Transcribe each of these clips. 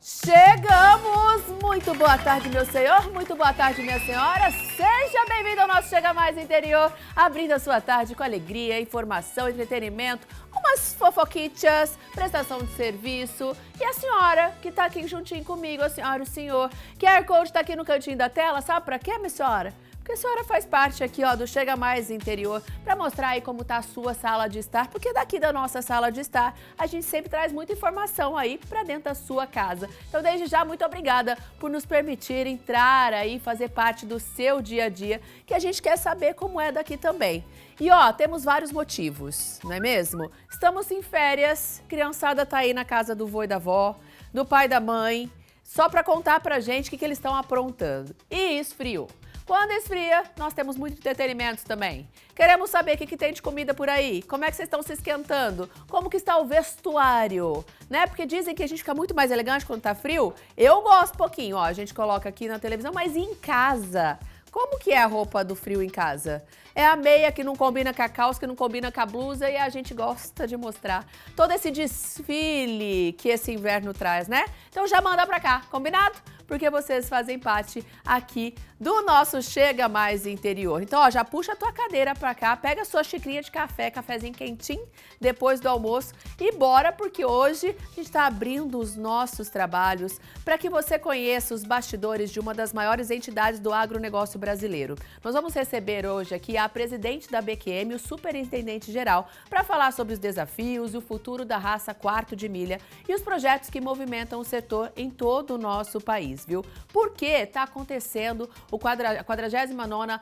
Chegamos! Muito boa tarde, meu senhor, muito boa tarde, minha senhora. Seja bem-vindo ao nosso Chega Mais Interior, abrindo a sua tarde com alegria, informação, entretenimento, umas fofoquitas, prestação de serviço. E a senhora que tá aqui juntinho comigo, a senhora e o senhor, QR Code tá aqui no cantinho da tela, sabe pra quê, minha senhora? Porque a senhora faz parte aqui, ó, do Chega Mais Interior, para mostrar aí como tá a sua sala de estar, porque daqui da nossa sala de estar, a gente sempre traz muita informação aí para dentro da sua casa. Então, desde já, muito obrigada por nos permitir entrar aí, fazer parte do seu dia a dia, que a gente quer saber como é daqui também. E ó, temos vários motivos, não é mesmo? Estamos em férias, criançada tá aí na casa do vô e da avó, do pai e da mãe, só para contar pra gente o que eles estão aprontando. E esfriou. Quando esfria, nós temos muito entretenimento também. Queremos saber o que tem de comida por aí, como é que vocês estão se esquentando, como que está o vestuário, né? Porque dizem que a gente fica muito mais elegante quando tá frio. Eu gosto um pouquinho, ó, a gente coloca aqui na televisão, mas em casa, como que é a roupa do frio em casa? É a meia que não combina com a calça, que não combina com a blusa e a gente gosta de mostrar todo esse desfile que esse inverno traz, né? Então já manda pra cá, combinado? Porque vocês fazem parte aqui do nosso Chega Mais Interior. Então, ó, já puxa a tua cadeira pra cá, pega a sua xicrinha de café, cafezinho quentinho, depois do almoço e bora, porque hoje a gente tá abrindo os nossos trabalhos para que você conheça os bastidores de uma das maiores entidades do agronegócio brasileiro. Nós vamos receber hoje aqui a presidente da BQM, o superintendente-geral, para falar sobre os desafios e o futuro da raça quarto de milha e os projetos que movimentam o setor em todo o nosso país, viu? Porque está acontecendo a 48ª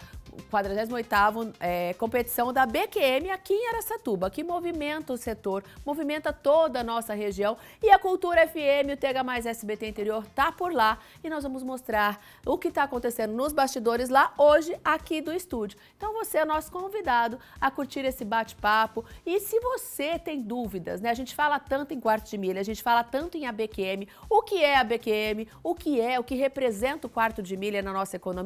competição da BQM aqui em Araçatuba, que movimenta o setor, movimenta toda a nossa região. E a Cultura FM, o Tega Mais SBT Interior, tá por lá. E nós vamos mostrar o que está acontecendo nos bastidores lá hoje, aqui do estúdio. Então você é nosso convidado a curtir esse bate-papo. E se você tem dúvidas, né? A gente fala tanto em quarto de milha, a gente fala tanto em ABQM, o que é a BQM, o que representa o quarto de milha na nossa economia,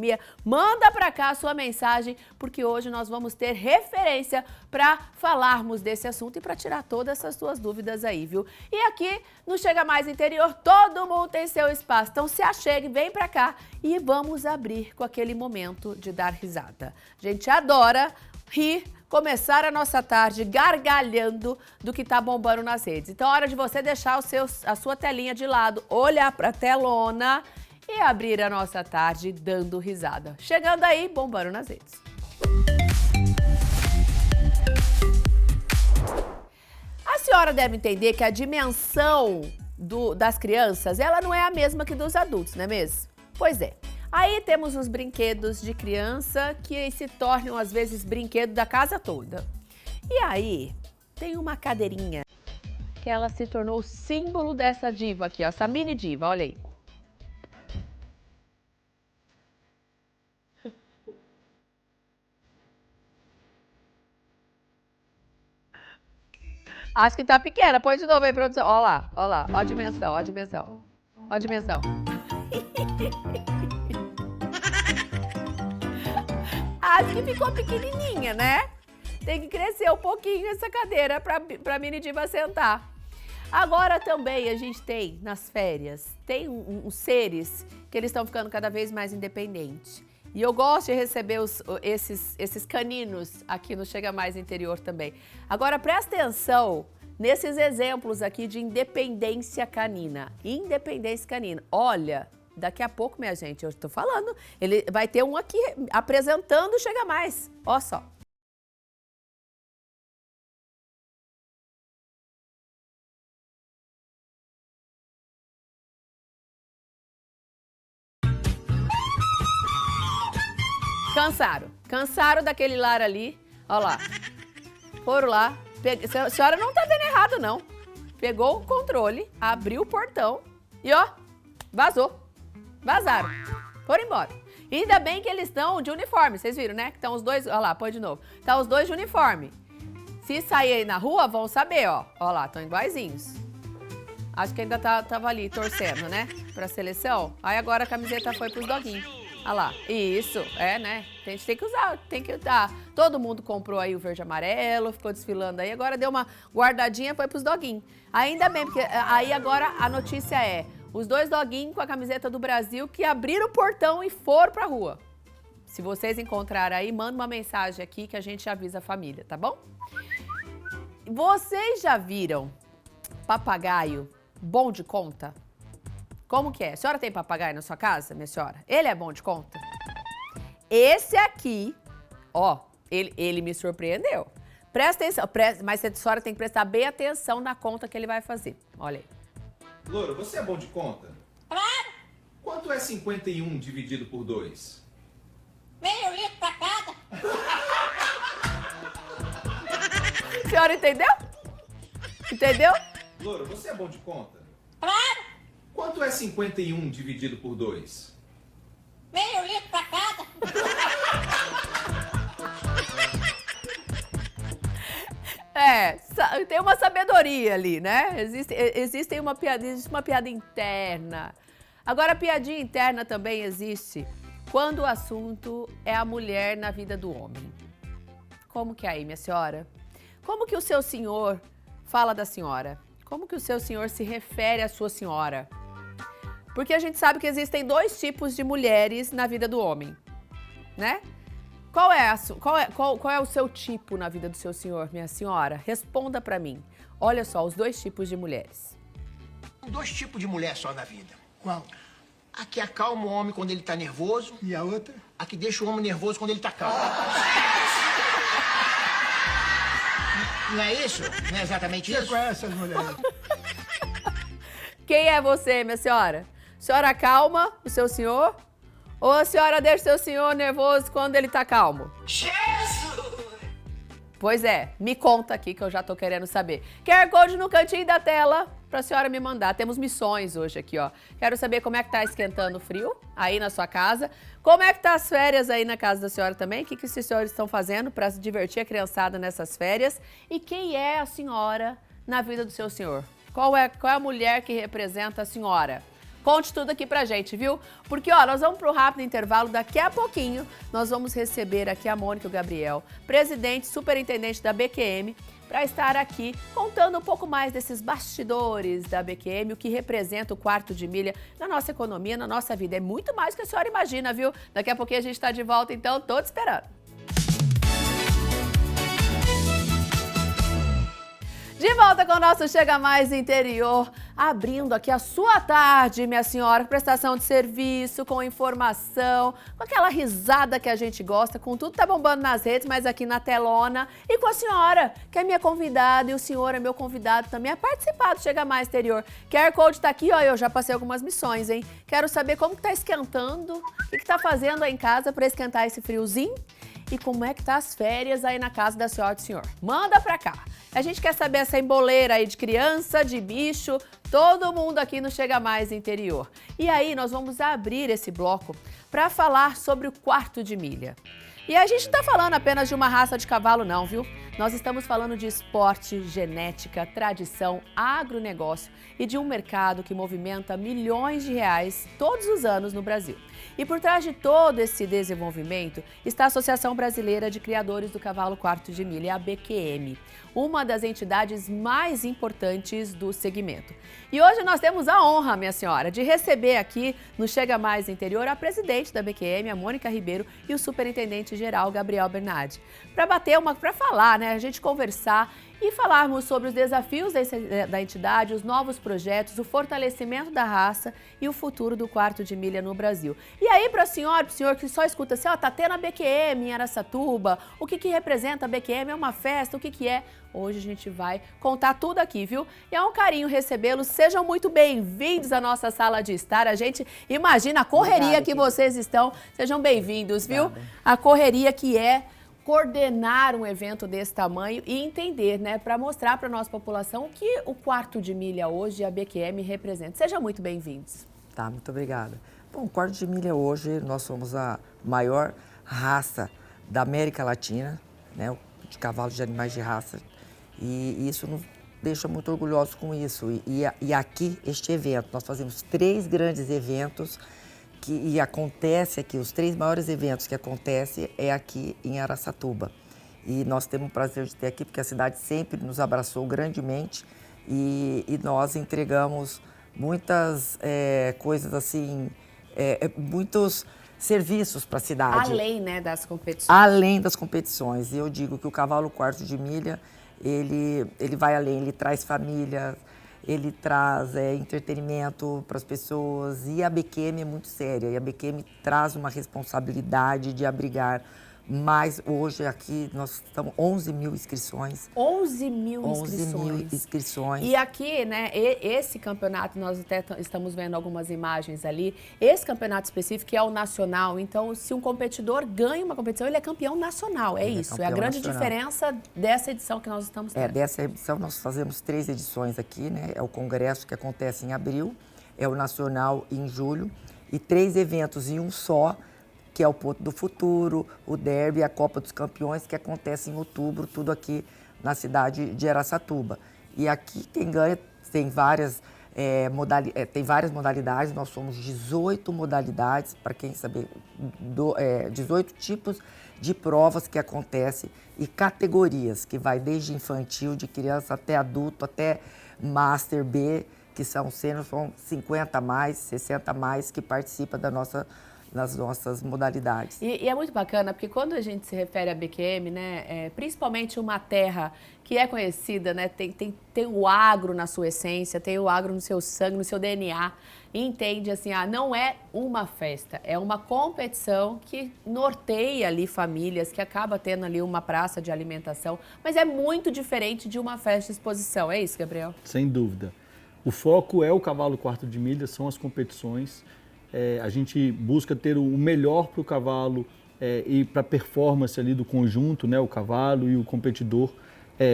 manda pra cá a sua mensagem, porque hoje nós vamos ter referência para falarmos desse assunto e para tirar todas essas suas dúvidas aí, viu? E aqui no Chega Mais Interior, todo mundo tem seu espaço, então se achegue, vem pra cá e vamos abrir com aquele momento de dar risada. A gente adora rir, começar a nossa tarde gargalhando do que tá bombando nas redes. Então, hora de você deixar a sua telinha de lado, olhar pra telona e abrir a nossa tarde dando risada. Chegando aí, bombando nas redes. A senhora deve entender que a dimensão das crianças, ela não é a mesma que dos adultos, não é mesmo? Pois é. Aí temos os brinquedos de criança que se tornam, às vezes, brinquedo da casa toda. E aí, tem uma cadeirinha que ela se tornou o símbolo dessa diva aqui, ó, essa mini diva, olha aí. Acho que tá pequena, põe de novo aí, produção. Ó lá, ó a dimensão, ó a dimensão. Ó a dimensão. Acho que ficou pequenininha, né? Tem que crescer um pouquinho essa cadeira pra mini diva sentar. Agora também a gente tem, nas férias, tem uns seres que eles estão ficando cada vez mais independentes. E eu gosto de receber esses caninos aqui no Chega Mais Interior também. Agora, presta atenção nesses exemplos aqui de independência canina. Independência canina. Olha, daqui a pouco, minha gente, eu estou falando, ele vai ter um aqui apresentando o Chega Mais. Ó só. Cansaram daquele lar ali, ó lá, foram lá, a senhora não tá vendo errado não, pegou o controle, abriu o portão e ó, vazaram, foram embora. Ainda bem que eles estão de uniforme, vocês viram, né, que estão os dois, ó lá, põe de novo, tá os dois de uniforme, se sair aí na rua vão saber, ó lá, estão iguaizinhos. Acho que ainda tava ali torcendo, né, pra seleção, aí agora a camiseta foi pros doguinhos. Olha lá, isso, né? A gente tem que usar, Todo mundo comprou aí o verde e amarelo, ficou desfilando aí, agora deu uma guardadinha, foi pros doguinhos. Ainda bem, porque aí agora a notícia é, os dois doguinhos com a camiseta do Brasil que abriram o portão e foram pra rua. Se vocês encontrarem aí, manda uma mensagem aqui que a gente avisa a família, tá bom? Vocês já viram papagaio bom de conta? Como que é? A senhora tem papagaio na sua casa, minha senhora? Ele é bom de conta? Esse aqui, ó, ele me surpreendeu. Presta atenção, mas a senhora tem que prestar bem atenção na conta que ele vai fazer. Olha aí. Louro, você é bom de conta? Claro, Quanto é 51 dividido por 2? meio litro pra cada. A senhora entendeu? Entendeu? Louro, você é bom de conta? Claro, Quanto é 51 dividido por 2? meio litro pra cada. Tem uma sabedoria ali, né? Existe uma piada interna. Agora, a piadinha interna também existe quando o assunto é a mulher na vida do homem. Como que é aí, minha senhora? Como que o seu senhor fala da senhora? Como que o seu senhor se refere à sua senhora? Porque a gente sabe que existem dois tipos de mulheres na vida do homem, né? Qual é o seu tipo na vida do seu senhor, minha senhora? Responda pra mim. Olha só, os dois tipos de mulheres. Tem dois tipos de mulher só na vida. Qual? A que acalma o homem quando ele tá nervoso, E a outra? a que deixa o homem nervoso quando ele tá calmo. Não é isso? Não é exatamente Você isso? conhece as mulheres? Quem é você, minha senhora? A senhora acalma o seu senhor? Ou a senhora deixa o seu senhor nervoso quando ele tá calmo? Pois é, me conta aqui que eu já tô querendo saber. QR Code no cantinho da tela pra senhora me mandar. Temos missões hoje aqui, ó. Quero saber como é que tá esquentando o frio aí na sua casa. Como é que tá as férias aí na casa da senhora também? O que os senhores estão fazendo pra se divertir a criançada nessas férias? E quem é a senhora na vida do seu senhor? Qual é a mulher que representa a senhora? Conte tudo aqui pra gente, viu? Porque, ó, nós vamos pro rápido intervalo. Daqui a pouquinho, nós vamos receber aqui a Mônica e o Gabriel, presidente, superintendente da BQM, para estar aqui contando um pouco mais desses bastidores da BQM, o que representa o quarto de milha na nossa economia, na nossa vida. É muito mais do que a senhora imagina, viu? Daqui a pouquinho a gente tá de volta, então, tô te esperando. De volta com o nosso Chega Mais Interior, abrindo aqui a sua tarde, minha senhora, prestação de serviço, com informação, com aquela risada que a gente gosta, com tudo tá bombando nas redes, mas aqui na telona, e com a senhora, que é minha convidada, e o senhor é meu convidado também a participar do Chega Mais Interior. QR Code tá aqui, ó, eu já passei algumas missões, hein? Quero saber como que tá esquentando, o que tá fazendo aí em casa para esquentar esse friozinho? E como é que tá as férias aí na casa da senhora e do senhor? Manda pra cá. A gente quer saber essa emboleira aí de criança, de bicho, todo mundo aqui no Chega Mais Interior. E aí nós vamos abrir esse bloco para falar sobre o quarto de milha. E a gente não tá falando apenas de uma raça de cavalo não, viu? Nós estamos falando de esporte, genética, tradição, agronegócio e de um mercado que movimenta milhões de reais todos os anos no Brasil. E por trás de todo esse desenvolvimento está a Associação Brasileira de Criadores do Cavalo Quarto de Milha, a BQM, uma das entidades mais importantes do segmento. E hoje nós temos a honra, minha senhora, de receber aqui no Chega Mais Interior a presidente da BQM, a Mônica Ribeiro, e o superintendente-geral, Gabriel Bernardi, para falar, né, a gente conversar e falarmos sobre os desafios da entidade, os novos projetos, o fortalecimento da raça e o futuro do quarto de milha no Brasil. E aí, para a senhora, para o senhor que só escuta assim, ó, tá tendo a BQM em Araçatuba, o que representa a BQM? É uma festa? O que é? Hoje a gente vai contar tudo aqui, viu? E é um carinho recebê-los. Sejam muito bem-vindos à nossa sala de estar. A gente imagina a correria que vocês estão. Sejam bem-vindos, viu? A correria que é coordenar um evento desse tamanho e entender, né, para mostrar para a nossa população o que o quarto de milha hoje, a BQM, representa. Sejam muito bem-vindos. Tá, muito obrigada. Bom, o quarto de milha hoje, nós somos a maior raça da América Latina, né, de cavalos de animais de raça, e isso nos deixa muito orgulhosos com isso. E aqui, este evento, nós fazemos 3 grandes eventos e acontece aqui, os 3 maiores eventos que acontecem é aqui em Araçatuba. E nós temos o prazer de ter aqui, porque a cidade sempre nos abraçou grandemente e nós entregamos muitas coisas assim, muitos serviços para a cidade. Além, né, das competições. Além das competições. E eu digo que o cavalo quarto de milha, ele vai além, ele traz família, ele traz entretenimento para as pessoas. E a BQM é muito séria. E a BQM traz uma responsabilidade de abrigar mais. Hoje aqui nós estamos 11 mil inscrições. 11 mil 11 inscrições. mil inscrições. E aqui, né, esse campeonato, nós até estamos vendo algumas imagens ali, esse campeonato específico é o nacional, então se um competidor ganha uma competição, ele é campeão nacional, é isso. É a grande diferença dessa edição que nós estamos tendo. Dessa edição nós fazemos 3 edições aqui, né? É o congresso que acontece em abril, é o nacional em julho, e 3 eventos em um só, que é o Ponto do Futuro, o Derby e a Copa dos Campeões, que acontece em outubro, tudo aqui na cidade de Araçatuba. E aqui quem ganha tem várias modalidades, nós somos 18 modalidades, para quem saber, 18 tipos de provas que acontecem e categorias, que vai desde infantil, de criança até adulto, até Master B, que são sênior, são 50 a mais, 60 a mais que participam nas nossas modalidades. E é muito bacana, porque quando a gente se refere à BQM, né, principalmente uma terra que é conhecida, né, tem o agro na sua essência, tem o agro no seu sangue, no seu DNA, e entende assim, não é uma festa, é uma competição que norteia ali famílias, que acaba tendo ali uma praça de alimentação, mas é muito diferente de uma festa de exposição, é isso, Gabriel? Sem dúvida. O foco é o cavalo quarto de milha, são as competições. A gente busca ter o melhor para o cavalo e para a performance ali do conjunto, né, o cavalo e o competidor,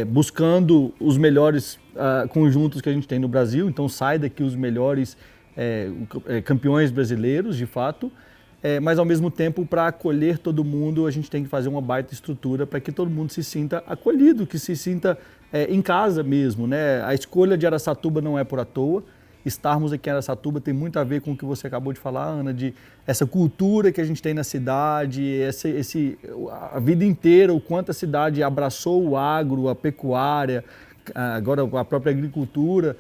buscando os melhores conjuntos que a gente tem no Brasil. Então sai daqui os melhores campeões brasileiros, de fato, mas ao mesmo tempo, para acolher todo mundo, a gente tem que fazer uma baita estrutura para que todo mundo se sinta acolhido, que se sinta em casa mesmo, né? A escolha de Araçatuba não é por à toa. Estarmos aqui em Araçatuba tem muito a ver com o que você acabou de falar, Ana, de essa cultura que a gente tem na cidade, a vida inteira, o quanto a cidade abraçou o agro, a pecuária, agora a própria agricultura.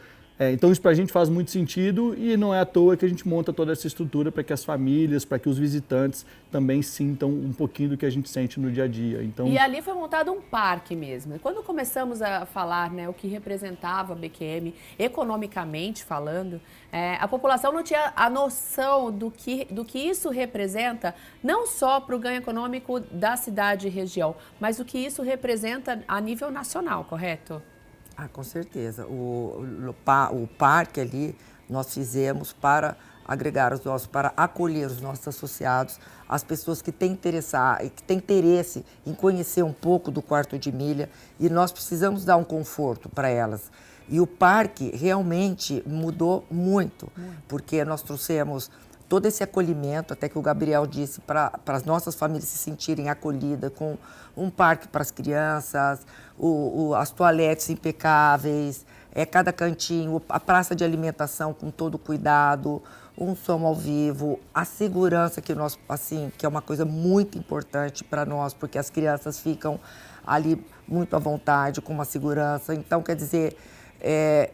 Então isso para a gente faz muito sentido e não é à toa que a gente monta toda essa estrutura para que as famílias, para que os visitantes também sintam um pouquinho do que a gente sente no dia a dia. Então... E ali foi montado um parque mesmo. Quando começamos a falar, né, o que representava a BQM, economicamente falando, a população não tinha a noção do que isso representa, não só para o ganho econômico da cidade e região, mas o que isso representa a nível nacional, correto? Com certeza. O parque ali nós fizemos para agregar para acolher os nossos associados, as pessoas que têm interesse em conhecer um pouco do quarto de milha, e nós precisamos dar um conforto para elas. E o parque realmente mudou muito, porque nós trouxemos todo esse acolhimento, até que o Gabriel disse, para as nossas famílias se sentirem acolhidas, com um parque para as crianças, as toaletes impecáveis, cada cantinho, a praça de alimentação com todo cuidado, um som ao vivo, a segurança que que é uma coisa muito importante para nós, porque as crianças ficam ali muito à vontade, com uma segurança. Então, quer dizer,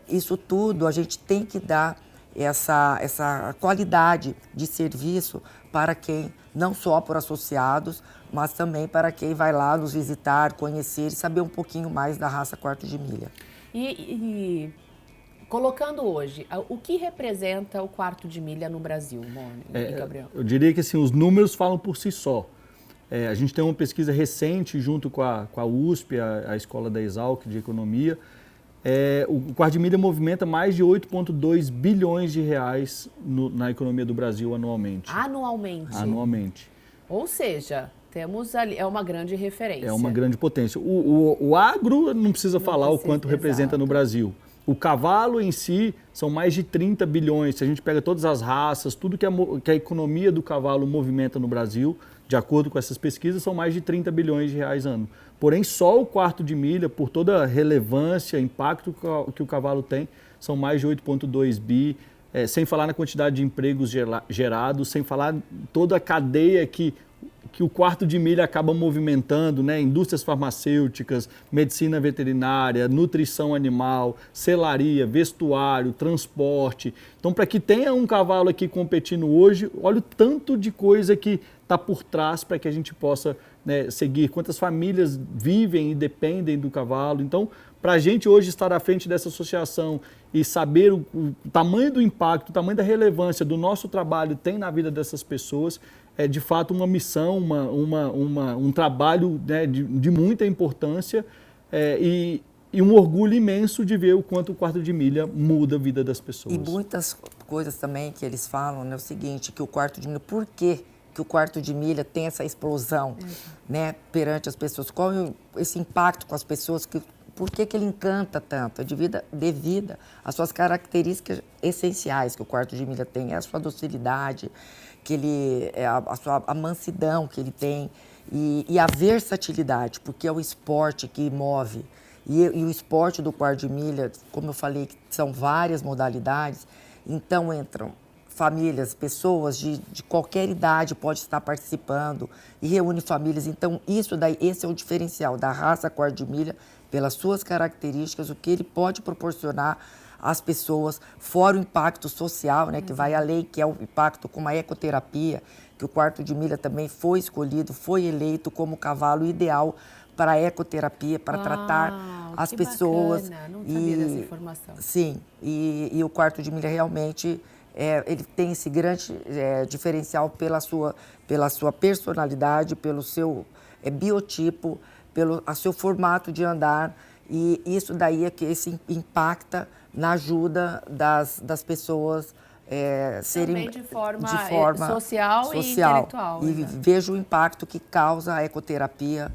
isso tudo a gente tem que dar essa qualidade de serviço para quem, não só por associados, mas também para quem vai lá nos visitar, conhecer e saber um pouquinho mais da raça quarto de milha. E colocando hoje, o que representa o quarto de milha no Brasil, Gabriel? Eu diria que assim, os números falam por si só. A gente tem uma pesquisa recente junto com a USP, a Escola da Exalc de Economia. O quarto de milha movimenta mais de 8,2 bilhões de reais na economia do Brasil anualmente. Anualmente. Ou seja, temos ali, é uma grande referência. É uma grande potência. O agro não precisa falar o quanto representa no Brasil. O cavalo em si são mais de 30 bilhões. Se a gente pega todas as raças, tudo que a economia do cavalo movimenta no Brasil, de acordo com essas pesquisas, são mais de 30 bilhões de reais ano. Porém, só o quarto de milha, por toda a relevância, impacto que o cavalo tem, são mais de 8,2 bi, sem falar na quantidade de empregos gerados, sem falar toda a cadeia que que o quarto de milha acaba movimentando, né? Indústrias farmacêuticas, medicina veterinária, nutrição animal, selaria, vestuário, transporte. Então, para que tenha um cavalo aqui competindo hoje, olha o tanto de coisa que está por trás para que a gente possa, né, seguir. Quantas famílias vivem e dependem do cavalo. Então, para a gente hoje estar à frente dessa associação e saber o tamanho do impacto, o tamanho da relevância do nosso trabalho tem na vida dessas pessoas, é de fato uma missão, um trabalho, né, de muita importância, e um orgulho imenso de ver o quanto o quarto de milha muda a vida das pessoas. E muitas coisas também que eles falam, né, é o seguinte, que o quarto de milha, por quê que o quarto de milha tem essa explosão, né, perante as pessoas? Qual é esse impacto com as pessoas? Por que ele encanta tanto? É devido às suas características essenciais que o quarto de milha tem, a sua docilidade, a mansidão que ele tem e a versatilidade, porque é o esporte que move. E o esporte do quarto de milha, como eu falei, são várias modalidades, então entram famílias, pessoas de qualquer idade pode estar participando e reúne famílias. Então, esse é o diferencial da raça quarto de milha, pelas suas características, o que ele pode proporcionar às pessoas, fora o impacto social, né, que vai além, que é o impacto com a ecoterapia, que o quarto de milha também foi escolhido, foi eleito como cavalo ideal para a ecoterapia, para tratar as pessoas. Bacana. Não sabia dessa informação. Sim, e o quarto de milha realmente ele tem esse grande diferencial pela sua personalidade, pelo seu biotipo, pelo seu formato de andar, e isso daí é que esse impacta na ajuda das pessoas serem também de forma social e intelectual. E vejo o impacto que causa a ecoterapia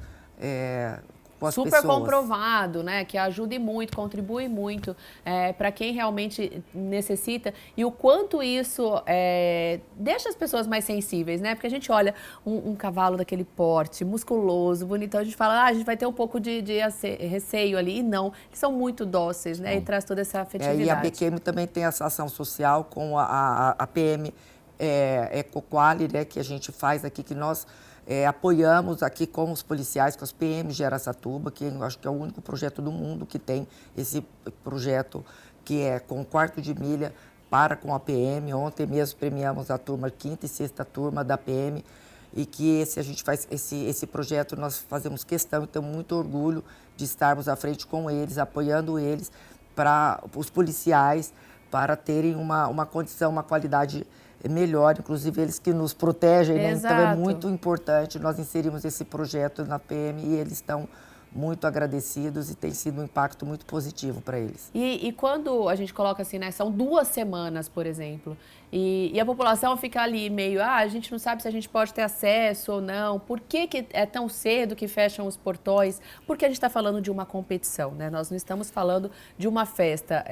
com as super pessoas. Comprovado, né? Que ajuda e muito, contribui muito para quem realmente necessita, e o quanto isso deixa as pessoas mais sensíveis, né? Porque a gente olha um cavalo daquele porte, musculoso, bonitão, a gente fala, a gente vai ter um pouco de receio ali, e não, eles são muito dóceis, né? E traz toda essa afetividade. E a BQM também tem essa ação social com a PM EcoQuali, né? Que a gente faz aqui, que nós apoiamos aqui com os policiais, com as PMs de Araçatuba, que eu acho que é o único projeto do mundo que tem esse projeto que é com quarto de milha com a PM. Ontem mesmo premiamos a turma, quinta e sexta turma da PM, e que a gente faz esse projeto, nós fazemos questão e temos muito orgulho de estarmos à frente com eles, apoiando eles, para os policiais, para terem uma condição, uma qualidade melhor, inclusive eles que nos protegem, né? Então é muito importante nós inserimos esse projeto na PM, e eles estão muito agradecidos e tem sido um impacto muito positivo para eles. E quando a gente coloca assim, né, são 2 semanas, por exemplo, e a população fica ali meio, a gente não sabe se a gente pode ter acesso ou não, por que é tão cedo que fecham os portões? Porque a gente está falando de uma competição, né? Nós não estamos falando de uma festa.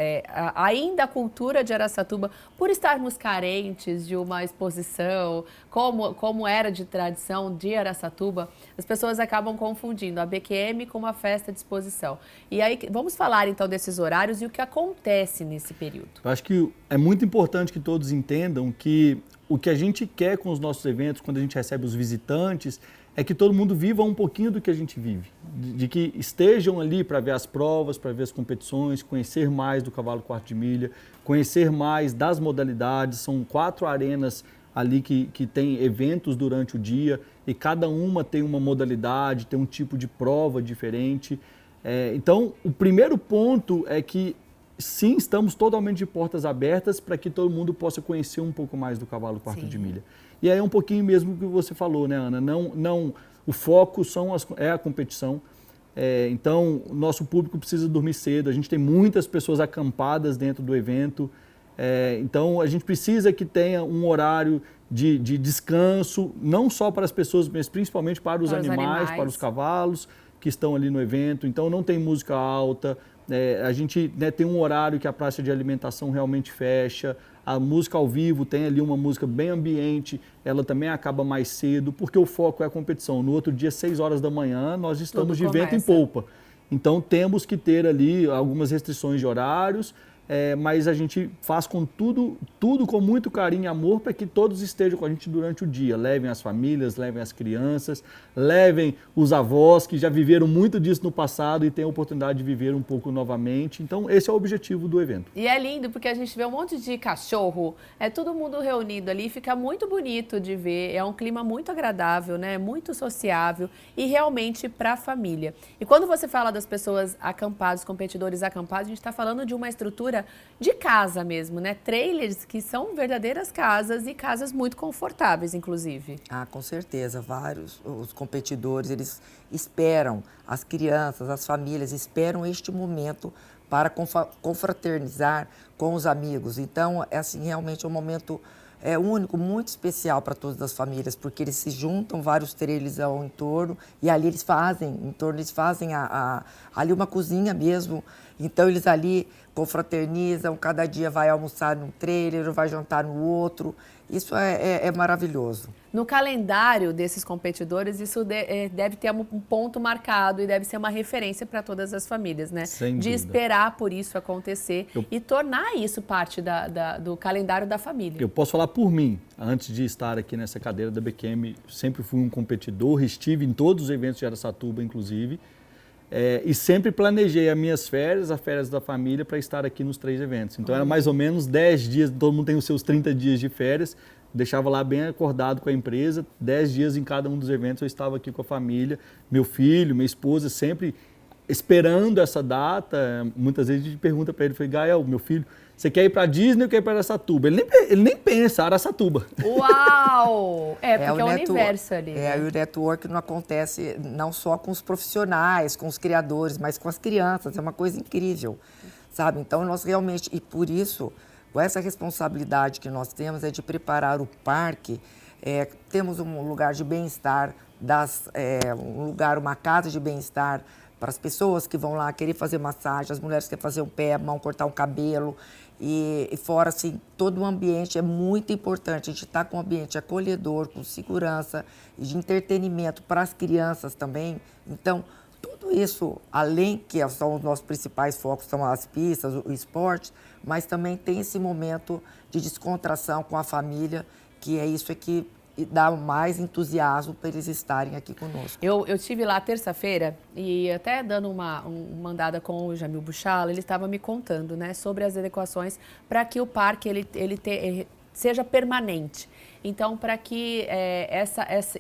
Ainda a cultura de Araçatuba, por estarmos carentes de uma exposição, como era de tradição de Araçatuba, as pessoas acabam confundindo a BQM com uma festa de exposição. E aí, vamos falar então desses horários e o que acontece nesse período. Eu acho que é muito importante que todos entendam que o que a gente quer com os nossos eventos, quando a gente recebe os visitantes, é que todo mundo viva um pouquinho do que a gente vive. De que estejam ali para ver as provas, para ver as competições, conhecer mais do cavalo quarto de milha, conhecer mais das modalidades. São 4 arenas ali que tem eventos durante o dia, e cada uma tem uma modalidade, tem um tipo de prova diferente. Então, o primeiro ponto é que, sim, estamos totalmente de portas abertas para que todo mundo possa conhecer um pouco mais do cavalo quarto de milha. E aí é um pouquinho mesmo que você falou, né, Ana? Não, o foco é a competição. Então, o nosso público precisa dormir cedo, a gente tem muitas pessoas acampadas dentro do evento. Então, a gente precisa que tenha um horário de descanso, não só para as pessoas, mas principalmente para os animais, para os cavalos que estão ali no evento. Então, não tem música alta, a gente, né, tem um horário que a praça de alimentação realmente fecha, a música ao vivo tem ali uma música bem ambiente, ela também acaba mais cedo, porque o foco é a competição. No outro dia, 6 horas da manhã, nós estamos de vento em polpa. Então, temos que ter ali algumas restrições de horários, mas a gente faz com tudo com muito carinho e amor para que todos estejam com a gente durante o dia. Levem as famílias, levem as crianças, levem os avós que já viveram muito disso no passado e têm a oportunidade de viver um pouco novamente. Então, esse é o objetivo do evento. E é lindo porque a gente vê um monte de cachorro, todo mundo reunido ali, fica muito bonito de ver, é um clima muito agradável, né? Muito sociável e realmente para a família. E quando você fala das pessoas acampadas, competidores acampados, a gente está falando de uma estrutura de casa mesmo, né? Trailers que são verdadeiras casas e casas muito confortáveis, inclusive. Ah, com certeza. Vários, os competidores, eles esperam, as crianças, as famílias esperam este momento para confraternizar com os amigos. Então, assim, realmente é um momento único, muito especial para todas as famílias, porque eles se juntam, vários trailers ao entorno, e ali eles fazem, ali uma cozinha mesmo. Então, eles ali confraternizam, cada dia vai almoçar num trailer, vai jantar no outro. Isso é maravilhoso. No calendário desses competidores, isso deve ter um ponto marcado e deve ser uma referência para todas as famílias, né? Sem de dúvida. Esperar por isso acontecer e tornar isso parte do calendário da família. Eu posso falar por mim. Antes de estar aqui nessa cadeira da BQM, sempre fui um competidor, estive em todos os eventos de Araçatuba, inclusive. E sempre planejei as minhas férias, as férias da família, para estar aqui nos 3 eventos. Então, era mais ou menos 10 dias, todo mundo tem os seus 30 dias de férias, deixava lá bem acordado com a empresa, 10 dias em cada um dos eventos eu estava aqui com a família, meu filho, minha esposa, sempre esperando essa data. Muitas vezes a gente pergunta para ele, Gael, meu filho, você quer ir para Disney ou quer ir para Araçatuba? Ele nem pensa, Araçatuba. Uau! Porque é o universo ali. E o network não acontece não só com os profissionais, com os criadores, mas com as crianças. É uma coisa incrível, sabe? Então, nós realmente, e por isso, com essa responsabilidade que nós temos é de preparar o parque. Temos um lugar de bem-estar, uma casa de bem-estar para as pessoas que vão lá querer fazer massagem, as mulheres que querem fazer um pé, a mão, cortar um cabelo. E fora, assim, todo o ambiente é muito importante. A gente está com um ambiente acolhedor, com segurança e de entretenimento para as crianças também. Então, tudo isso, além que são os nossos principais focos, são as pistas, o esporte, mas também tem esse momento de descontração com a família, que é isso que dá mais entusiasmo para eles estarem aqui conosco. Eu estive lá terça-feira e até dando uma andada com o Jamil Buchala, ele estava me contando, né, sobre as adequações para que o parque ele seja permanente. Então, para que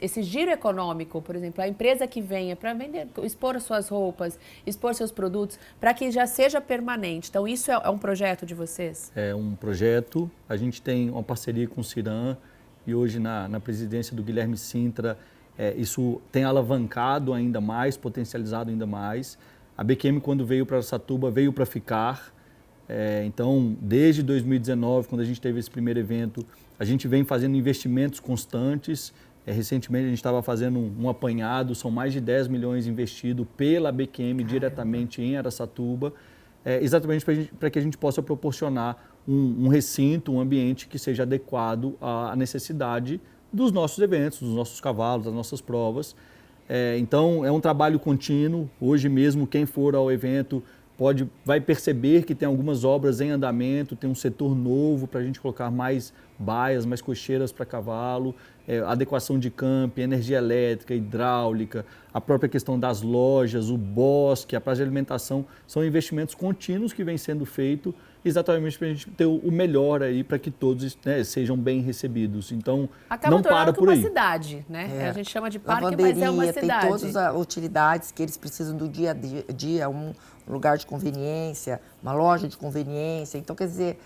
esse giro econômico, por exemplo, a empresa que venha para vender, expor as suas roupas, expor seus produtos, para que já seja permanente. Então, isso é um projeto de vocês? É um projeto. A gente tem uma parceria com o Ciram e hoje na presidência do Guilherme Sintra, isso tem alavancado ainda mais, potencializado ainda mais. A BQM, quando veio para Araçatuba, veio para ficar. Então, desde 2019, quando a gente teve esse primeiro evento, a gente vem fazendo investimentos constantes. Recentemente, a gente estava fazendo um apanhado, são mais de 10 milhões investidos pela BQM diretamente em Araçatuba, exatamente para que a gente possa proporcionar um recinto, um ambiente que seja adequado à necessidade dos nossos eventos, dos nossos cavalos, das nossas provas. Então, é um trabalho contínuo. Hoje mesmo, quem for ao evento vai perceber que tem algumas obras em andamento, tem um setor novo para a gente colocar mais baias, mais cocheiras para cavalo, adequação de campo, energia elétrica, hidráulica, a própria questão das lojas, o bosque, a praça de alimentação, são investimentos contínuos que vêm sendo feitos exatamente para a gente ter o melhor aí para que todos, né, sejam bem recebidos. Então, não para por aí. Uma cidade, né? A gente chama de parque, mas é uma cidade. Tem todas as utilidades que eles precisam do dia a dia, um lugar de conveniência, uma loja de conveniência. Então, quer dizer,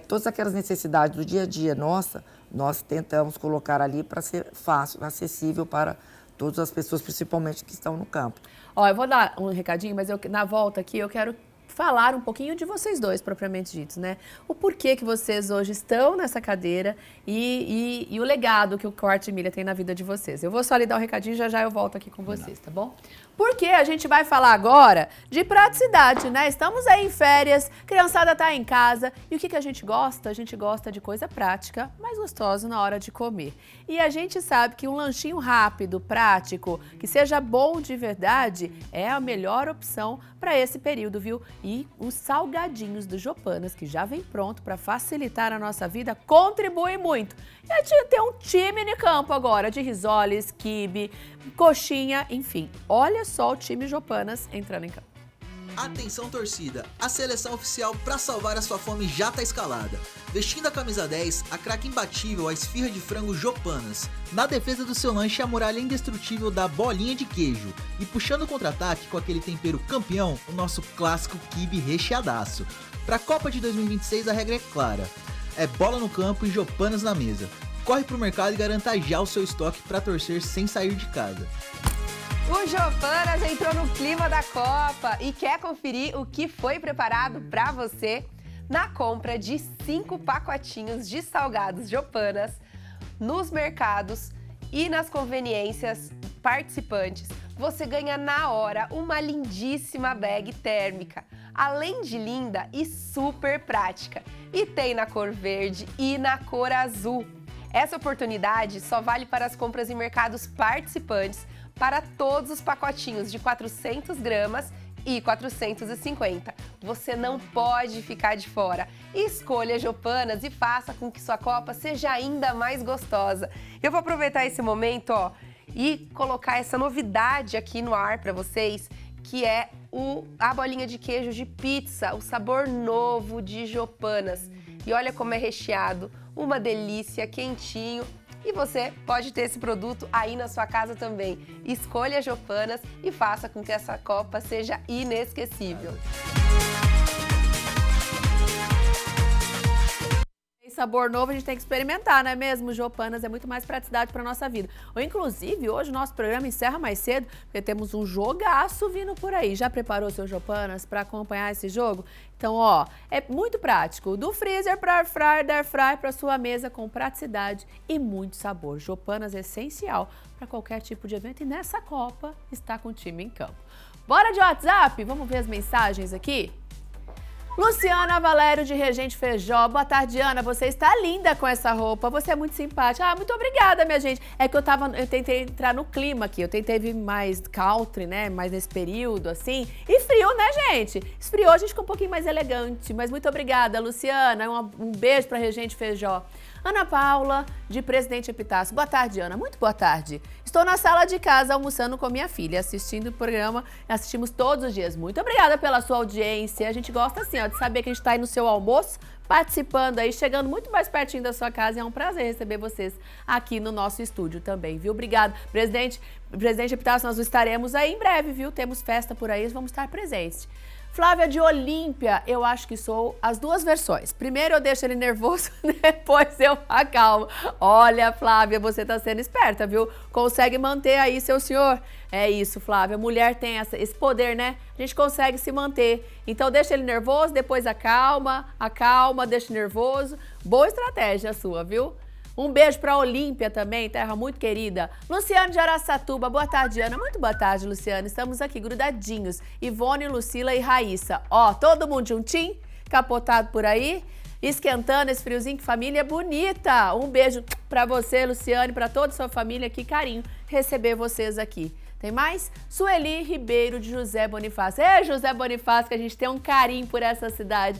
todas aquelas necessidades do dia a dia nós tentamos colocar ali para ser fácil, acessível para todas as pessoas, principalmente que estão no campo. Eu vou dar um recadinho, mas na volta aqui eu quero falar um pouquinho de vocês dois, propriamente ditos, né? O porquê que vocês hoje estão nessa cadeira e o legado que o Corte Milha tem na vida de vocês. Eu vou só lhe dar um recadinho, já eu volto aqui com vocês, tá bom? Porque a gente vai falar agora de praticidade, né? Estamos aí em férias, criançada tá em casa. E o que a gente gosta? A gente gosta de coisa prática, mas gostosa na hora de comer. E a gente sabe que um lanchinho rápido, prático, que seja bom de verdade, é a melhor opção para esse período, viu? E os salgadinhos do Jopanas, que já vem pronto para facilitar a nossa vida, contribuem muito. E a gente tem um time no campo agora, de risoles, quibe, coxinha, enfim. Olha só o time Jopanas entrando em campo. Atenção, torcida, a seleção oficial para salvar a sua fome já tá escalada. Vestindo a camisa 10, a craque imbatível, a esfirra de frango Jopanas. Na defesa do seu lanche, a muralha indestrutível da bolinha de queijo. E puxando o contra-ataque com aquele tempero campeão, o nosso clássico quibe recheadaço. Pra Copa de 2026 a regra é clara, é bola no campo e Jopanas na mesa. Corre pro mercado e garanta já o seu estoque para torcer sem sair de casa. O Jopanas entrou no clima da Copa e quer conferir o que foi preparado para você? Na compra de 5 pacotinhos de salgados Jopanas nos mercados e nas conveniências participantes, você ganha na hora uma lindíssima bag térmica, além de linda e super prática. E tem na cor verde e na cor azul. Essa oportunidade só vale para as compras em mercados participantes para todos os pacotinhos de 400 gramas e 450. Você não pode ficar de fora. Escolha Jopanas e faça com que sua Copa seja ainda mais gostosa. Eu vou aproveitar esse momento, e colocar essa novidade aqui no ar para vocês, que é a bolinha de queijo de pizza, o sabor novo de Jopanas. E olha como é recheado, uma delícia, quentinho. E você pode ter esse produto aí na sua casa também. Escolha Jopanas e faça com que essa Copa seja inesquecível. Sabor novo a gente tem que experimentar, não é mesmo? Jopanas é muito mais praticidade para nossa vida. Ou inclusive, hoje o nosso programa encerra mais cedo, porque temos um jogaço vindo por aí. Já preparou seu Jopanas para acompanhar esse jogo? Então, é muito prático. Do freezer para air fryer, da air fryer para sua mesa com praticidade e muito sabor. Jopanas é essencial para qualquer tipo de evento e nessa Copa está com o time em campo. Bora de WhatsApp? Vamos ver as mensagens aqui? Luciana Valério de Regente Feijó. Boa tarde, Ana. Você está linda com essa roupa. Você é muito simpática. Muito obrigada, minha gente. É que eu tentei entrar no clima aqui. Eu tentei vir mais country, né? Mais nesse período, assim. E frio, né, gente? Esfriou, a gente ficou um pouquinho mais elegante. Mas muito obrigada, Luciana. Um beijo para Regente Feijó. Ana Paula, de Presidente Epitácio. Boa tarde, Ana. Muito boa tarde. Estou na sala de casa almoçando com minha filha, assistindo o programa. Assistimos todos os dias. Muito obrigada pela sua audiência. A gente gosta, assim, de saber que a gente está aí no seu almoço, participando aí, chegando muito mais pertinho da sua casa. É um prazer receber vocês aqui no nosso estúdio também, viu? Obrigada. Presidente Epitácio, nós estaremos aí em breve, viu? Temos festa por aí, vamos estar presentes. Flávia de Olímpia, eu acho que sou as duas versões. Primeiro eu deixo ele nervoso, depois eu acalmo. Olha, Flávia, você tá sendo esperta, viu? Consegue manter aí seu senhor. É isso, Flávia. Mulher tem esse poder, né? A gente consegue se manter. Então deixa ele nervoso, depois acalma, deixa nervoso. Boa estratégia a sua, viu? Um beijo para Olímpia também, terra muito querida. Luciano de Araçatuba, boa tarde, Ana. Muito boa tarde, Luciano. Estamos aqui grudadinhos. Ivone, Lucila e Raíssa. Todo mundo juntinho, capotado por aí, esquentando esse friozinho, que família bonita. Um beijo para você, Luciane, para toda a sua família. Que carinho receber vocês aqui. Tem mais? Sueli Ribeiro de José Bonifácio. José Bonifácio, que a gente tem um carinho por essa cidade.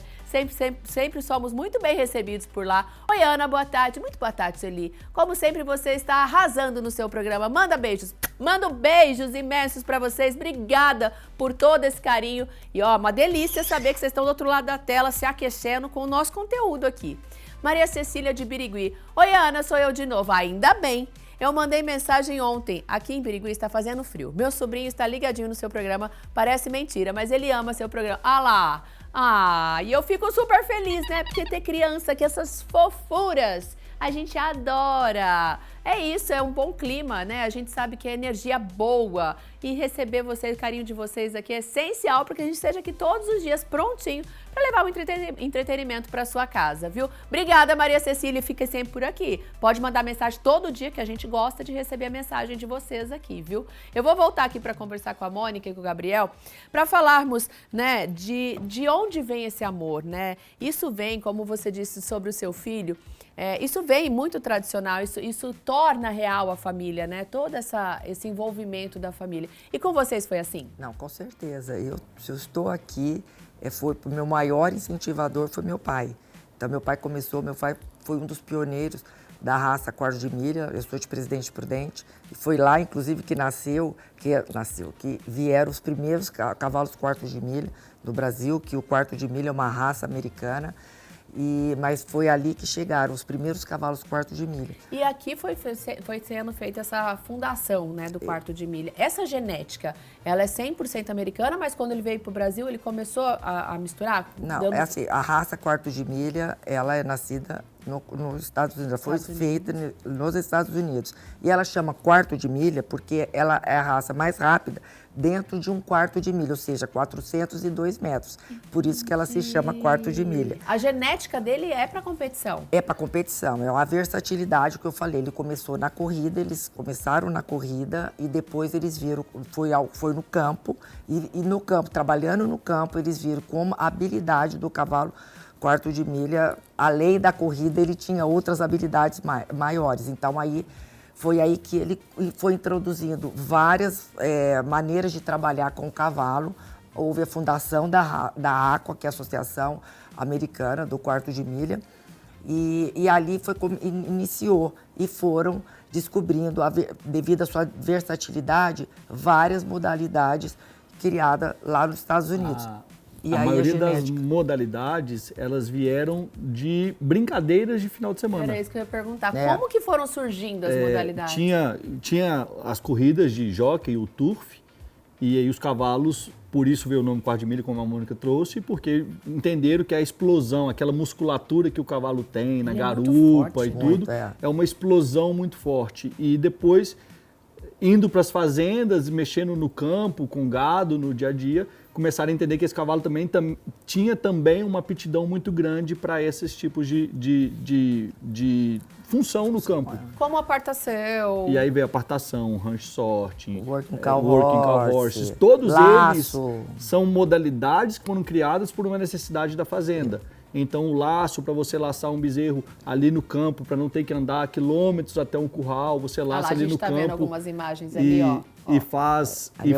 Sempre somos muito bem recebidos por lá. Oi, Ana, boa tarde. Muito boa tarde, Sueli. Como sempre, você está arrasando no seu programa. Manda beijos. Mando beijos imensos para vocês. Obrigada por todo esse carinho. E, uma delícia saber que vocês estão do outro lado da tela se aquecendo com o nosso conteúdo aqui. Maria Cecília de Birigui. Oi, Ana, sou eu de novo. Ainda bem. Eu mandei mensagem ontem. Aqui em Birigui está fazendo frio. Meu sobrinho está ligadinho no seu programa. Parece mentira, mas ele ama seu programa. Lá. E eu fico super feliz, né? Porque ter criança aqui, essas fofuras, a gente adora. É isso, é um bom clima, né? A gente sabe que é energia boa. E receber vocês, o carinho de vocês aqui é essencial para que a gente esteja aqui todos os dias prontinho para levar o entretenimento para sua casa, viu? Obrigada, Maria Cecília, fica sempre por aqui. Pode mandar mensagem todo dia, que a gente gosta de receber a mensagem de vocês aqui, viu? Eu vou voltar aqui para conversar com a Mônica e com o Gabriel para falarmos, né, de onde vem esse amor, né? Isso vem, como você disse sobre o seu filho, isso vem muito tradicional, isso torna real a família, né? Todo esse envolvimento da família. E com vocês foi assim? Não, com certeza. Se eu estou aqui, foi o meu maior incentivador foi meu pai. Então, meu pai foi um dos pioneiros da raça quarto de milha. Eu sou de Presidente Prudente. E foi lá, inclusive, que vieram os primeiros cavalos quarto de milha no Brasil, que o quarto de milha é uma raça americana. Mas foi ali que chegaram os primeiros cavalos quarto de milha. E aqui foi sendo feita essa fundação, né, do quarto de milha. Essa genética, ela é 100% americana, mas quando ele veio para o Brasil, ele começou a misturar? Não, é assim, a raça quarto de milha, ela é nascida nos Estados Unidos, ela foi feita nos Estados Unidos. E ela chama quarto de milha porque ela é a raça mais rápida dentro de um quarto de milha, ou seja, 402 metros. Por isso que ela se chama quarto de milha. A genética dele é para competição? É para competição, é a versatilidade que eu falei. Ele começou na corrida, eles começaram na corrida e depois eles viram, foi no campo, e no campo, trabalhando no campo, eles viram como a habilidade do cavalo quarto de milha, além da corrida, ele tinha outras habilidades maiores. Então, foi aí que ele foi introduzindo várias maneiras de trabalhar com o cavalo. Houve a fundação da AQUA, que é a Associação Americana do Quarto de Milha, e ali iniciou e foram descobrindo, devido à sua versatilidade, várias modalidades criadas lá nos Estados Unidos. A maioria das modalidades, elas vieram de brincadeiras de final de semana. Era isso que eu ia perguntar. Como que foram surgindo as modalidades? Tinha as corridas de jockey, o turf, e aí os cavalos, por isso veio o nome quarto de milha, como a Mônica trouxe, porque entenderam que a explosão, aquela musculatura que o cavalo tem na garupa e tudo, é uma explosão muito forte. E depois, indo para as fazendas, mexendo no campo, com gado, no dia a dia, começaram a entender que esse cavalo também tinha também uma aptidão muito grande para esses tipos de função no campo. Como apartação. E aí veio a apartação, ranch sorting, working cow horses. horse, Todos laço. eles são modalidades que foram criadas por uma necessidade da fazenda. Então, o laço, para você laçar um bezerro ali no campo, para não ter que andar quilômetros até um curral, você laça ali no campo. A gente está vendo algumas imagens ali, ó. E faz ali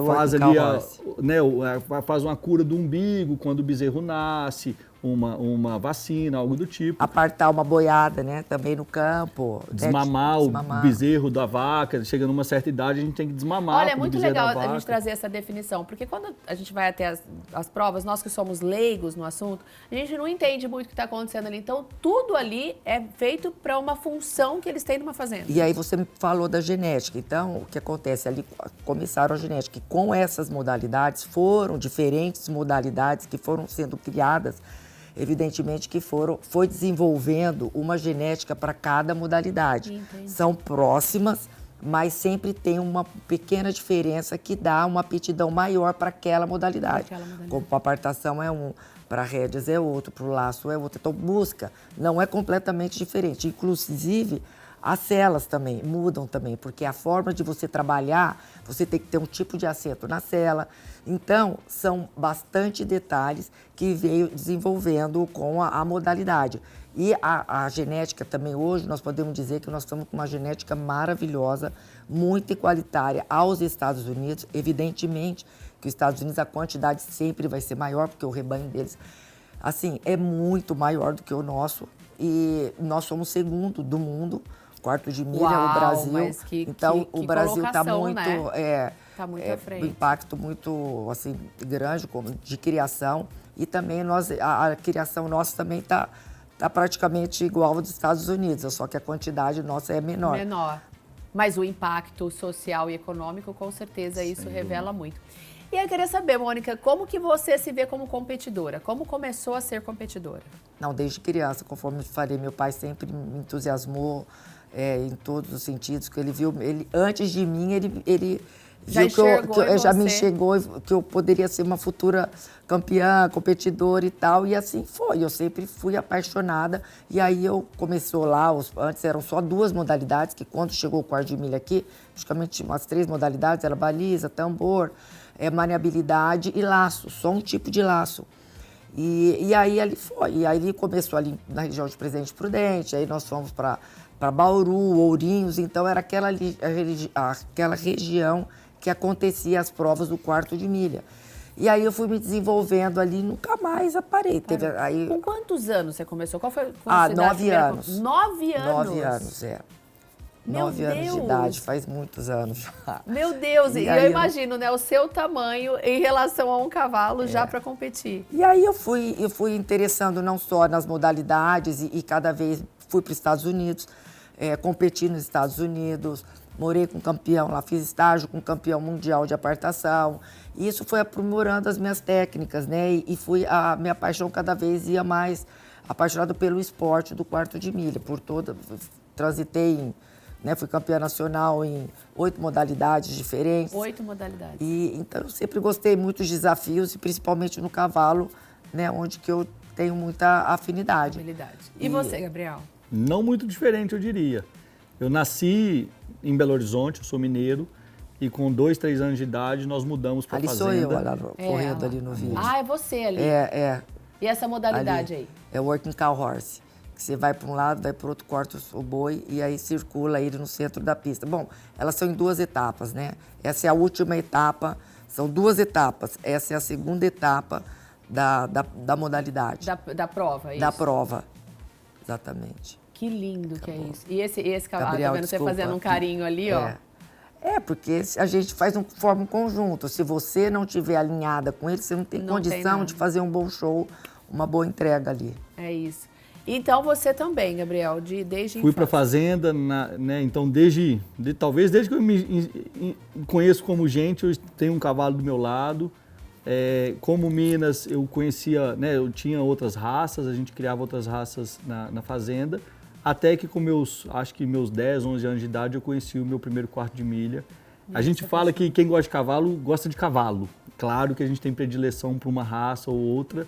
faz uma cura do umbigo quando o bezerro nasce, uma vacina, algo do tipo. Apartar uma boiada, né? Também no campo. Desmamar o bezerro da vaca. Chega numa certa idade, a gente tem que desmamar. Olha, é muito legal a gente trazer essa definição, porque quando a gente vai até as provas, nós que somos leigos no assunto, a gente não entende muito o que está acontecendo ali. Então, tudo ali é feito para uma função que eles têm numa fazenda. E aí você me falou da genética. Então, o que acontece ali, começaram a genética. E com essas modalidades, foram diferentes modalidades que foram sendo criadas. Evidentemente que foi desenvolvendo uma genética para cada modalidade. Entendi. São próximas, mas sempre tem uma pequena diferença que dá uma aptidão maior para aquela modalidade. Como para apartação é um, para rédeas é outro, para o laço é outro. Então, busca não é completamente diferente. Inclusive, as celas também mudam também, porque a forma de você trabalhar, você tem que ter um tipo de assento na cela. Então, são bastante detalhes que veio desenvolvendo com a modalidade. E a genética também hoje, nós podemos dizer que nós estamos com uma genética maravilhosa, muito igualitária aos Estados Unidos. Evidentemente que os Estados Unidos, a quantidade sempre vai ser maior, porque o rebanho deles, assim, é muito maior do que o nosso. E nós somos segundo do mundo. Quarto de milha, o Brasil. Então, o Brasil está muito, né? Tá muito à frente. Um impacto muito assim, grande de criação. E também a criação nossa também está praticamente igual ao dos Estados Unidos, só que a quantidade nossa é menor. Mas o impacto social e econômico, com certeza, isso revela muito. E eu queria saber, Mônica, como que você se vê como competidora? Como começou a ser competidora? Não, desde criança, conforme eu falei, meu pai sempre me entusiasmou em todos os sentidos, que ele viu, antes de mim, ele viu já me enxergou que eu poderia ser uma futura campeã, competidora e tal, e assim foi. Eu sempre fui apaixonada, e aí começou lá, antes eram só 2 modalidades, que quando chegou o quarto de milha aqui, praticamente umas 3 modalidades, era baliza, tambor, maniabilidade e laço, só um tipo de laço. E aí ali foi, e aí começou ali na região de Presidente Prudente, aí nós fomos para Bauru, Ourinhos, então era aquela região que acontecia as provas do quarto de milha. E aí eu fui me desenvolvendo ali, nunca mais parei. Teve, aí, Com quantos anos você começou? Qual foi Ah, a idade 9 primeira? anos. 9 anos? 9 anos, é. Meu 9 anos de Deus. idade, faz muitos anos já. Meu Deus, E e aí eu eu- imagino, né, o seu tamanho em relação a um cavalo É. já para competir. E aí eu fui interessando não só nas modalidades e cada vez fui para os Estados Unidos, competi nos Estados Unidos, morei com campeão lá, fiz estágio com campeão mundial de apartação. E isso foi aprimorando as minhas técnicas, né? E a minha paixão cada vez ia mais apaixonado pelo esporte do quarto de milha, transitei fui campeã nacional em 8 modalidades diferentes. 8 modalidades. E então eu sempre gostei muito dos desafios e principalmente no cavalo, né, onde que eu tenho muita afinidade. Habilidade. E você, Gabriel? Não muito diferente, eu diria. Eu nasci em Belo Horizonte, eu sou mineiro, e com 2, 3 anos de idade nós mudamos para a Ali fazenda. sou eu, olha, correndo ali no vídeo. Ah, é você ali. É. E essa modalidade Ali. aí? É o working cow horse. Que você vai para um lado, vai para o outro, corta o boi e aí circula ele no centro da pista. Bom, elas são em 2 etapas, né? Essa é a última etapa, são 2 etapas. Essa é a segunda etapa da modalidade. Da prova, é isso? Da prova, exatamente. Que lindo que é isso. E esse cavalo, Gabriel, tá vendo você desculpa. fazendo um carinho ali, ó. Porque a gente forma um conjunto. Se você não estiver alinhada com ele, você não tem Não tem condição nada. de fazer um bom show, uma boa entrega ali. É isso. Então você também, Gabriel, desde Fui para a infância. fazenda, né? Então talvez desde que eu me conheço como gente, eu tenho um cavalo do meu lado. Como Minas, eu conhecia, né? Eu tinha outras raças, a gente criava outras raças na fazenda. Até que com meus 10, 11 anos de idade, eu conheci o meu primeiro quarto de milha. A gente fala que quem gosta de cavalo, gosta de cavalo. Claro que a gente tem predileção por uma raça ou outra,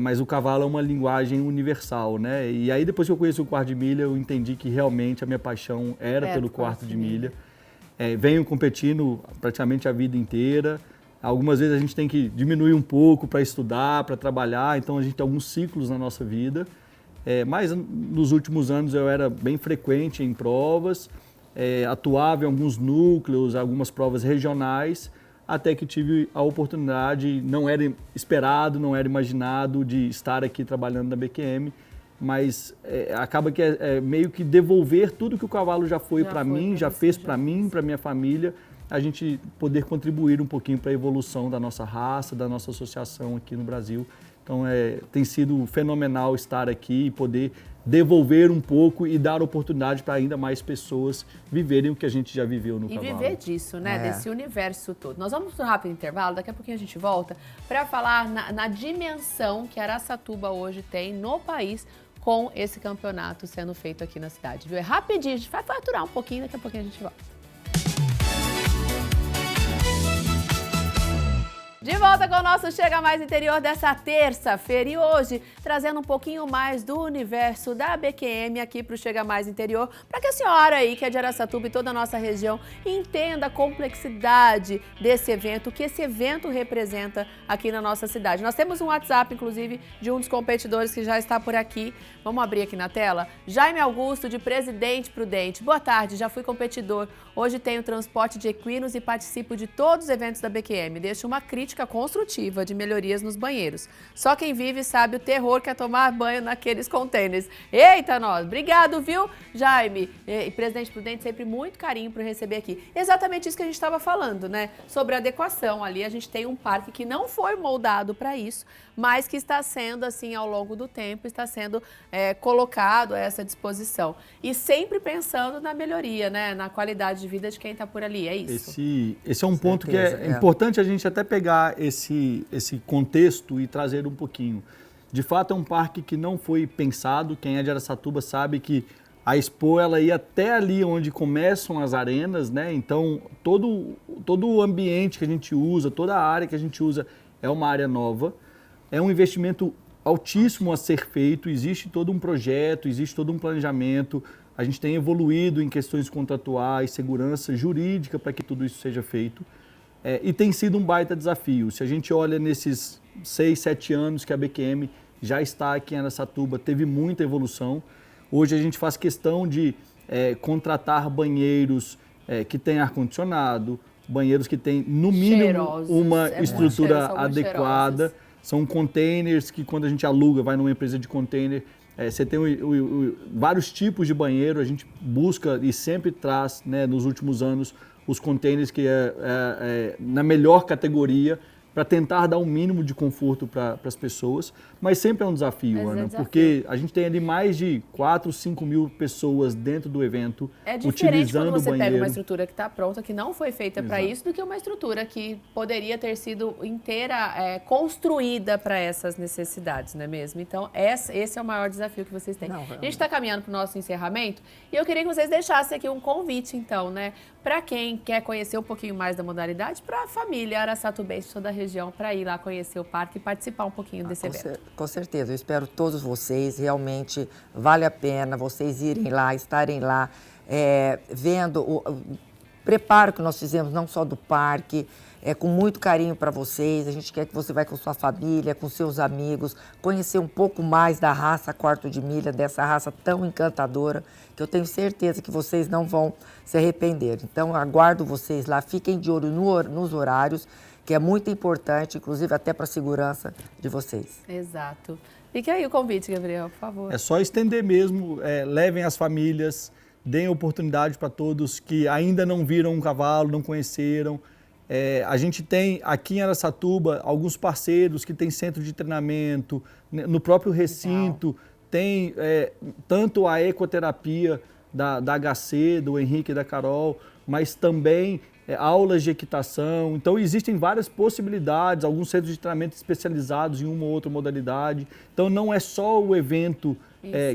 mas o cavalo é uma linguagem universal, né? E aí depois que eu conheci o quarto de milha, eu entendi que realmente a minha paixão era pelo quarto de milha. Venho competindo praticamente a vida inteira. Algumas vezes a gente tem que diminuir um pouco para estudar, para trabalhar, então a gente tem alguns ciclos na nossa vida. Mas nos últimos anos eu era bem frequente em provas, atuava em alguns núcleos, algumas provas regionais, até que tive a oportunidade, não era esperado, não era imaginado de estar aqui trabalhando na BQM, mas acaba que é meio que devolver tudo que o cavalo já foi para mim, já fez para mim, para minha família, a gente poder contribuir um pouquinho para a evolução da nossa raça, da nossa associação aqui no Brasil. Então tem sido fenomenal estar aqui e poder devolver um pouco e dar oportunidade para ainda mais pessoas viverem o que a gente já viveu no cavalo. E viver disso, né? Desse universo todo. Nós vamos para um rápido intervalo, daqui a pouquinho a gente volta para falar na dimensão que Araçatuba hoje tem no país com esse campeonato sendo feito aqui na cidade, viu? É rapidinho, a gente vai faturar um pouquinho, daqui a pouquinho a gente volta. De volta com o nosso Chega Mais Interior dessa terça-feira e hoje trazendo um pouquinho mais do universo da BQM aqui para o Chega Mais Interior, para que a senhora aí, que é de Araçatuba e toda a nossa região, entenda a complexidade desse evento, o que esse evento representa aqui na nossa cidade. Nós temos um WhatsApp, inclusive, de um dos competidores que já está por aqui. Vamos abrir aqui na tela? Jaime Augusto, de Presidente Prudente. Boa tarde, já fui competidor. Hoje tenho transporte de equinos e participo de todos os eventos da BQM. Deixo uma crítica construtiva de melhorias nos banheiros. Só quem vive sabe o terror que é tomar banho naqueles contêineres. Eita, nós! Obrigado, viu, Jaime? E Presidente Prudente, sempre muito carinho para receber aqui. Exatamente isso que a gente estava falando, né? Sobre a adequação. Ali a gente tem um parque que não foi moldado para isso, mas que está sendo, assim, ao longo do tempo, está sendo colocado a essa disposição. E sempre pensando na melhoria, né? Na qualidade de vida de quem está por ali, é isso? Esse é um ponto que é importante a gente até pegar esse contexto e trazer um pouquinho. De fato, é um parque que não foi pensado. Quem é de Araçatuba sabe que a Expo ela ia até ali onde começam as arenas, né? Então, todo o ambiente que a gente usa, toda a área que a gente usa é uma área nova. É um investimento altíssimo a ser feito, existe todo um projeto, existe todo um planejamento. A gente tem evoluído em questões contratuais, segurança jurídica para que tudo isso seja feito. E tem sido um baita desafio. Se a gente olha nesses 6, 7 anos que a BQM já está aqui em Araçatuba, teve muita evolução. Hoje a gente faz questão de contratar banheiros que têm ar-condicionado, banheiros que têm, no mínimo, Cheirosos, uma muito estrutura cheirosos, são muito adequada. cheirosos. São containers que, quando a gente aluga, vai numa empresa de container, você tem vários tipos de banheiro. A gente busca e sempre traz, né, nos últimos anos, os containers que na melhor categoria, para tentar dar um mínimo de conforto para as pessoas, mas sempre é um desafio, Mas é Ana, desafio. porque a gente tem ali mais de 4, 5 mil pessoas dentro do evento, É diferente utilizando quando o você banheiro. pega uma estrutura que está pronta, que não foi feita para Exato. isso, do que uma estrutura que poderia ter sido inteira construída para essas necessidades, não é mesmo? Então, esse é o maior desafio que vocês têm. Não, A gente está caminhando para o nosso encerramento e eu queria que vocês deixassem aqui um convite, então, né? Para quem quer conhecer um pouquinho mais da modalidade, para a família Araçatubense, toda a região, para ir lá conhecer o parque e participar um pouquinho desse evento. Com certeza, eu espero todos vocês, realmente vale a pena vocês irem lá, estarem lá, vendo o preparo que nós fizemos, não só do parque, com muito carinho para vocês. A gente quer que você vá com sua família, com seus amigos, conhecer um pouco mais da raça quarto de milha, dessa raça tão encantadora, que eu tenho certeza que vocês não vão se arrepender. Então, aguardo vocês lá, fiquem de olho nos horários, que é muito importante, inclusive até para a segurança de vocês. Exato. Fique aí o convite, Gabriel, por favor. É só estender mesmo, levem as famílias, deem oportunidade para todos que ainda não viram um cavalo, não conheceram. A gente tem aqui em Araçatuba alguns parceiros que têm centro de treinamento, no próprio recinto tem tanto a ecoterapia da HC, do Henrique e da Carol, mas também aulas de equitação. Então existem várias possibilidades, alguns centros de treinamento especializados em uma ou outra modalidade. Então não é só o evento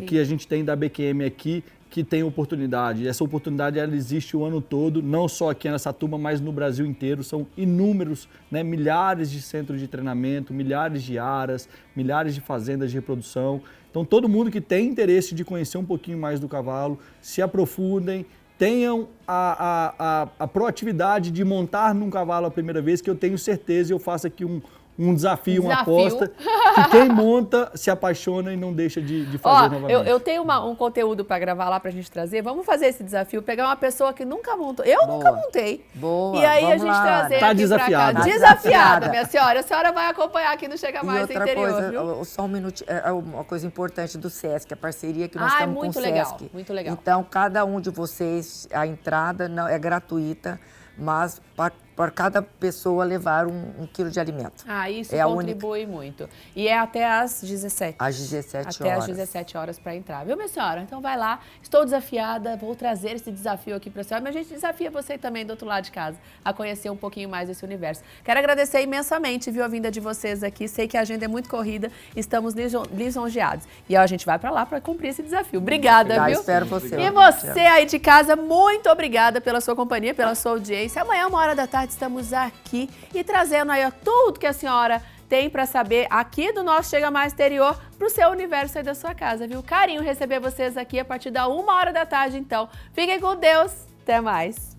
que a gente tem da BQM aqui que tem oportunidade. Essa oportunidade ela existe o ano todo, não só aqui em Araçatuba, mas no Brasil inteiro. São inúmeros, né, milhares de centros de treinamento, milhares de aras, milhares de fazendas de reprodução. Então todo mundo que tem interesse de conhecer um pouquinho mais do cavalo, se aprofundem, tenham a proatividade de montar num cavalo a primeira vez, que eu tenho certeza, e eu faço aqui um desafio, uma aposta, que quem monta se apaixona e não deixa de fazer novamente. Eu tenho um conteúdo para gravar lá pra gente trazer. Vamos fazer esse desafio, pegar uma pessoa que nunca montou. Eu nunca montei. Boa, e aí a vamos gente lá, trazer Tá aqui desafiada. pra cá. Tá Desafiada, desafiada. minha senhora. A senhora vai acompanhar aqui no Chega Mais E outra Interior, viu? coisa, só um minutinho, uma coisa importante do SESC, a parceria que nós Ah, é estamos com o muito legal, SESC. muito legal. Então, cada um de vocês, a entrada não é gratuita, mas para cada pessoa levar um quilo de alimento. Ah, isso É a contribui muito. E é até às 17. Às 17 Até horas. às 17 horas para entrar. Viu, minha senhora? Então vai lá. Estou desafiada, vou trazer esse desafio aqui para a senhora, mas a gente desafia você também do outro lado de casa a conhecer um pouquinho mais desse universo. Quero agradecer imensamente, viu, a vinda de vocês aqui. Sei que a agenda é muito corrida, estamos lisonjeados. E ó, a gente vai para lá para cumprir esse desafio. Obrigada, viu? Espero você. E você aí de casa, muito obrigada pela sua companhia, pela sua audiência. Amanhã, 13h, estamos aqui e trazendo aí ó, tudo que a senhora tem para saber aqui do nosso Chega Mais Interior para o seu universo aí da sua casa, viu? Carinho receber vocês aqui a partir da 13h, então. Fiquem com Deus. Até mais.